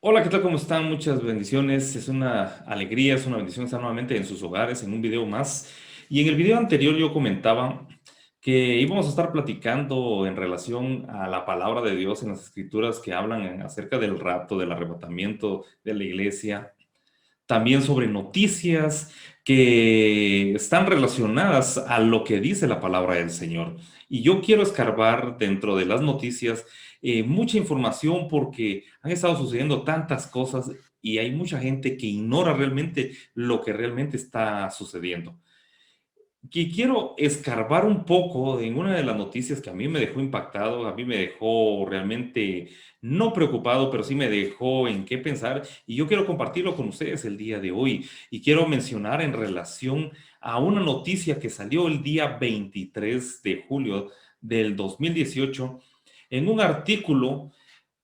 Hola, ¿qué tal? ¿Cómo están? Muchas bendiciones. Es una alegría, es una bendición estar nuevamente en sus hogares en un video más. Y en el video anterior yo comentaba que íbamos a estar platicando en relación a la palabra de Dios en las escrituras que hablan acerca del rapto, del arrebatamiento de la iglesia, también sobre noticias que están relacionadas a lo que dice la palabra del Señor. Y yo quiero escarbar dentro de las noticias mucha información porque han estado sucediendo tantas cosas y hay mucha gente que ignora realmente lo que realmente está sucediendo. Que quiero escarbar un poco en una de las noticias que a mí me dejó impactado, a mí me dejó realmente no preocupado, pero sí me dejó en qué pensar y yo quiero compartirlo con ustedes el día de hoy y quiero mencionar en relación a una noticia que salió el día 23 de julio del 2018 en un artículo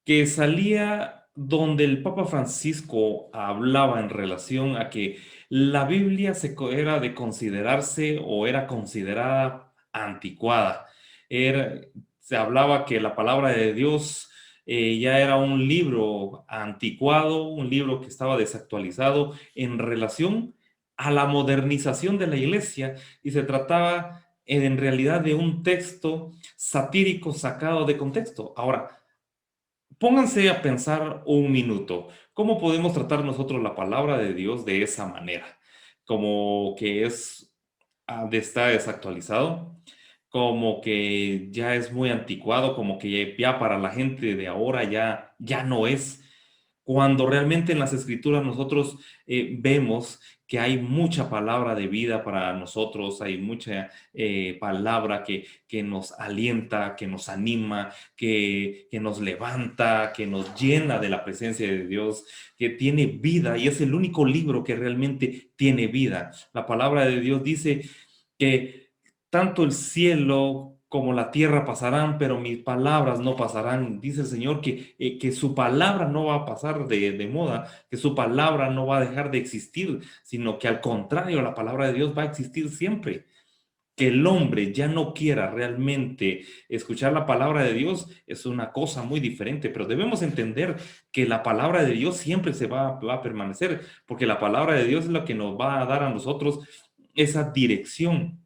que salía donde el Papa Francisco hablaba en relación a que la Biblia era de considerarse o era considerada anticuada. Era- Se hablaba que la palabra de Dios ya era un libro anticuado, un libro que estaba desactualizado en relación a la modernización de la iglesia y se trataba en realidad de un texto satírico sacado de contexto. Ahora, pónganse a pensar un minuto. ¿Cómo podemos tratar nosotros la palabra de Dios de esa manera? Como que está desactualizado, como que ya es muy anticuado, como que ya para la gente de ahora ya no es cuando realmente en las escrituras nosotros vemos que hay mucha palabra de vida para nosotros, hay mucha palabra que nos alienta, que nos anima, que nos levanta, que nos llena de la presencia de Dios, que tiene vida y es el único libro que realmente tiene vida. La palabra de Dios dice que tanto el cielo como la tierra pasarán, pero mis palabras no pasarán. Dice el Señor que su palabra no va a pasar de moda, que su palabra no va a dejar de existir, sino que al contrario, la palabra de Dios va a existir siempre. Que el hombre ya no quiera realmente escuchar la palabra de Dios es una cosa muy diferente, pero debemos entender que la palabra de Dios siempre va a permanecer, porque la palabra de Dios es lo que nos va a dar a nosotros esa dirección,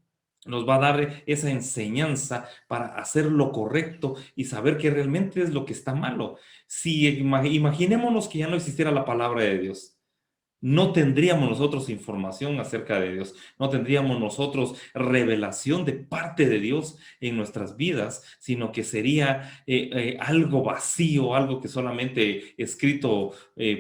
nos va a dar esa enseñanza para hacer lo correcto y saber que realmente es lo que está malo. Si imaginémonos que ya no existiera la palabra de Dios, no tendríamos nosotros información acerca de Dios, no tendríamos nosotros revelación de parte de Dios en nuestras vidas, sino que sería algo vacío, algo que solamente escrito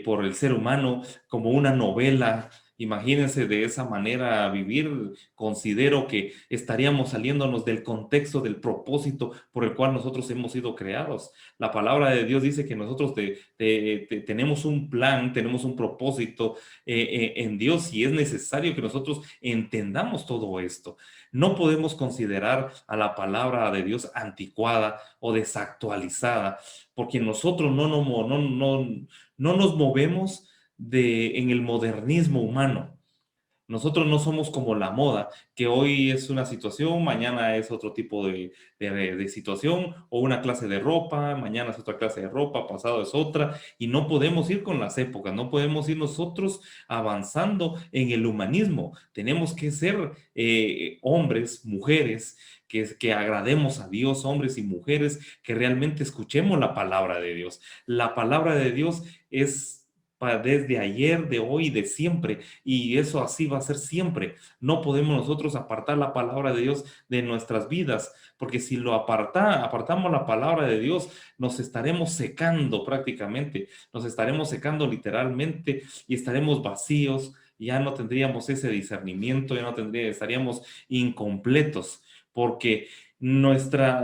por el ser humano como una novela. Imagínense de esa manera vivir, considero que estaríamos saliéndonos del contexto, del propósito por el cual nosotros hemos sido creados. La palabra de Dios dice que nosotros tenemos un plan, tenemos un propósito en Dios y es necesario que nosotros entendamos todo esto. No podemos considerar a la palabra de Dios anticuada o desactualizada, porque nosotros no nos movemos en el modernismo humano. Nosotros no somos como la moda, que hoy es una situación, mañana es otro tipo de situación, o una clase de ropa, mañana es otra clase de ropa, pasado es otra, y no podemos ir con las épocas, no podemos ir nosotros avanzando en el humanismo. Tenemos que ser hombres, mujeres, que agrademos a Dios, hombres y mujeres, que realmente escuchemos la palabra de Dios. La palabra de Dios es desde ayer, de hoy, de siempre. Y eso así va a ser siempre. No podemos nosotros apartar la palabra de Dios de nuestras vidas, porque si apartamos la palabra de Dios, nos estaremos secando prácticamente, nos estaremos secando literalmente y estaremos vacíos, ya no tendríamos ese discernimiento, estaríamos incompletos, porque nuestro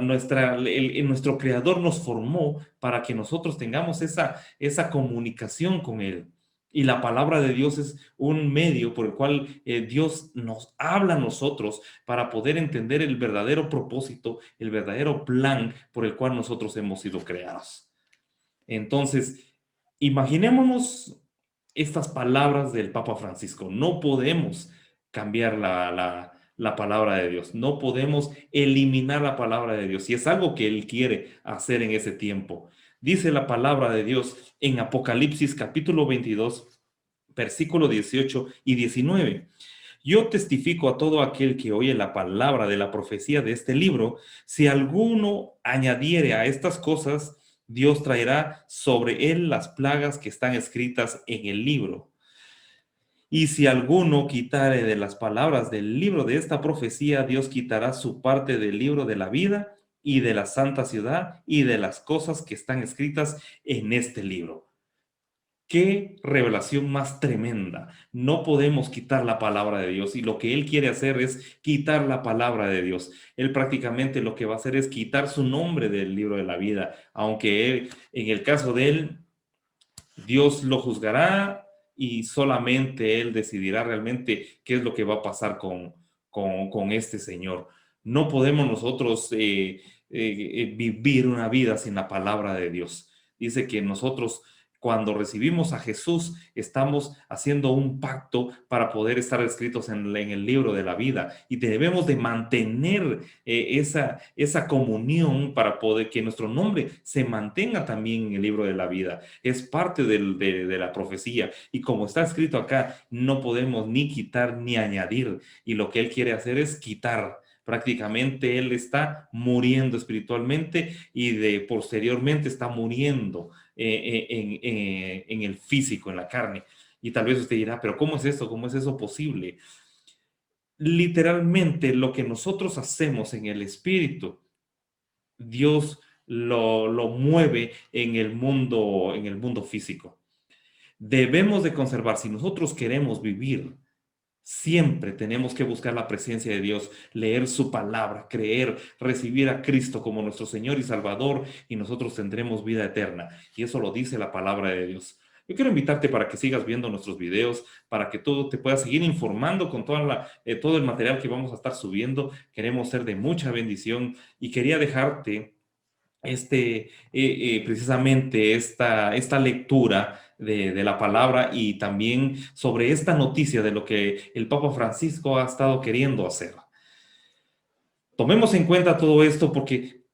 creador nos formó para que nosotros tengamos esa comunicación con Él. Y la palabra de Dios es un medio por el cual Dios nos habla a nosotros para poder entender el verdadero propósito, el verdadero plan por el cual nosotros hemos sido creados. Entonces, imaginémonos estas palabras del Papa Francisco. No podemos cambiar la palabra de Dios. No podemos eliminar la palabra de Dios. Y es algo que Él quiere hacer en ese tiempo. Dice la palabra de Dios en Apocalipsis capítulo 22, versículo 18 y 19. Yo testifico a todo aquel que oye la palabra de la profecía de este libro, si alguno añadiere a estas cosas, Dios traerá sobre él las plagas que están escritas en el libro. Y si alguno quitare de las palabras del libro de esta profecía, Dios quitará su parte del libro de la vida y de la santa ciudad y de las cosas que están escritas en este libro. Qué revelación más tremenda. No podemos quitar la palabra de Dios y lo que Él quiere hacer es quitar la palabra de Dios. Él prácticamente lo que va a hacer es quitar su nombre del libro de la vida, aunque en el caso de Él, Dios lo juzgará y solamente Él decidirá realmente qué es lo que va a pasar con este Señor. No podemos nosotros vivir una vida sin la palabra de Dios. Dice que nosotros cuando recibimos a Jesús estamos haciendo un pacto para poder estar escritos en el libro de la vida y debemos de mantener esa comunión para poder que nuestro nombre se mantenga también en el libro de la vida. Es parte de la profecía y como está escrito acá, no podemos ni quitar ni añadir y lo que Él quiere hacer es quitar. Prácticamente Él está muriendo espiritualmente y posteriormente está muriendo en el físico, en la carne. Y tal vez usted dirá, pero ¿cómo es esto? ¿Cómo es eso posible? Literalmente lo que nosotros hacemos en el espíritu, Dios lo mueve en el mundo físico. Debemos de conservar, si nosotros queremos vivir, siempre tenemos que buscar la presencia de Dios, leer su palabra, creer, recibir a Cristo como nuestro Señor y Salvador y nosotros tendremos vida eterna. Y eso lo dice la palabra de Dios. Yo quiero invitarte para que sigas viendo nuestros videos, para que tú te puedas seguir informando con todo el material que vamos a estar subiendo. Queremos ser de mucha bendición y quería dejarte precisamente esta lectura de la palabra y también sobre esta noticia de lo que el Papa Francisco ha estado queriendo hacer. Tomemos en cuenta todo esto porque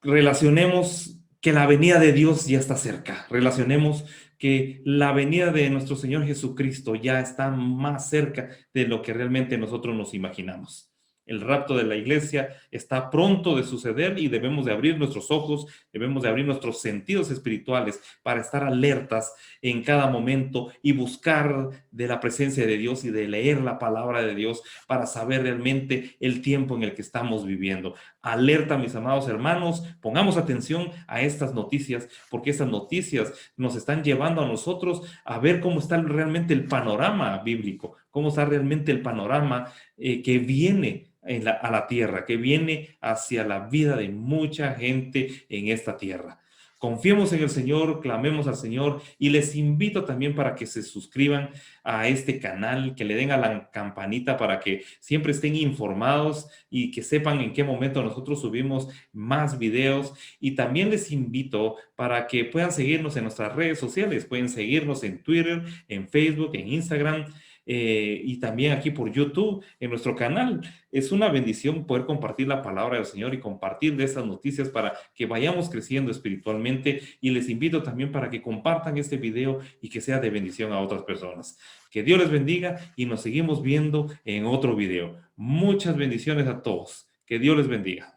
relacionemos que la venida de Dios ya está cerca. Relacionemos que la venida de nuestro Señor Jesucristo ya está más cerca de lo que realmente nosotros nos imaginamos. El rapto de la iglesia está pronto de suceder y debemos de abrir nuestros ojos, debemos de abrir nuestros sentidos espirituales para estar alertas en cada momento y buscar de la presencia de Dios y de leer la palabra de Dios para saber realmente el tiempo en el que estamos viviendo. Alerta, mis amados hermanos, pongamos atención a estas noticias porque estas noticias nos están llevando a nosotros a ver cómo está realmente el panorama bíblico, cómo está realmente el panorama que viene a la tierra, que viene hacia la vida de mucha gente en esta tierra. Confiemos en el Señor, clamemos al Señor y les invito también para que se suscriban a este canal, que le den a la campanita para que siempre estén informados y que sepan en qué momento nosotros subimos más videos. Y también les invito para que puedan seguirnos en nuestras redes sociales, pueden seguirnos en Twitter, en Facebook, en Instagram. Y también aquí por YouTube, en nuestro canal. Es una bendición poder compartir la palabra del Señor y compartir de estas noticias para que vayamos creciendo espiritualmente y les invito también para que compartan este video y que sea de bendición a otras personas. Que Dios les bendiga y nos seguimos viendo en otro video. Muchas bendiciones a todos. Que Dios les bendiga.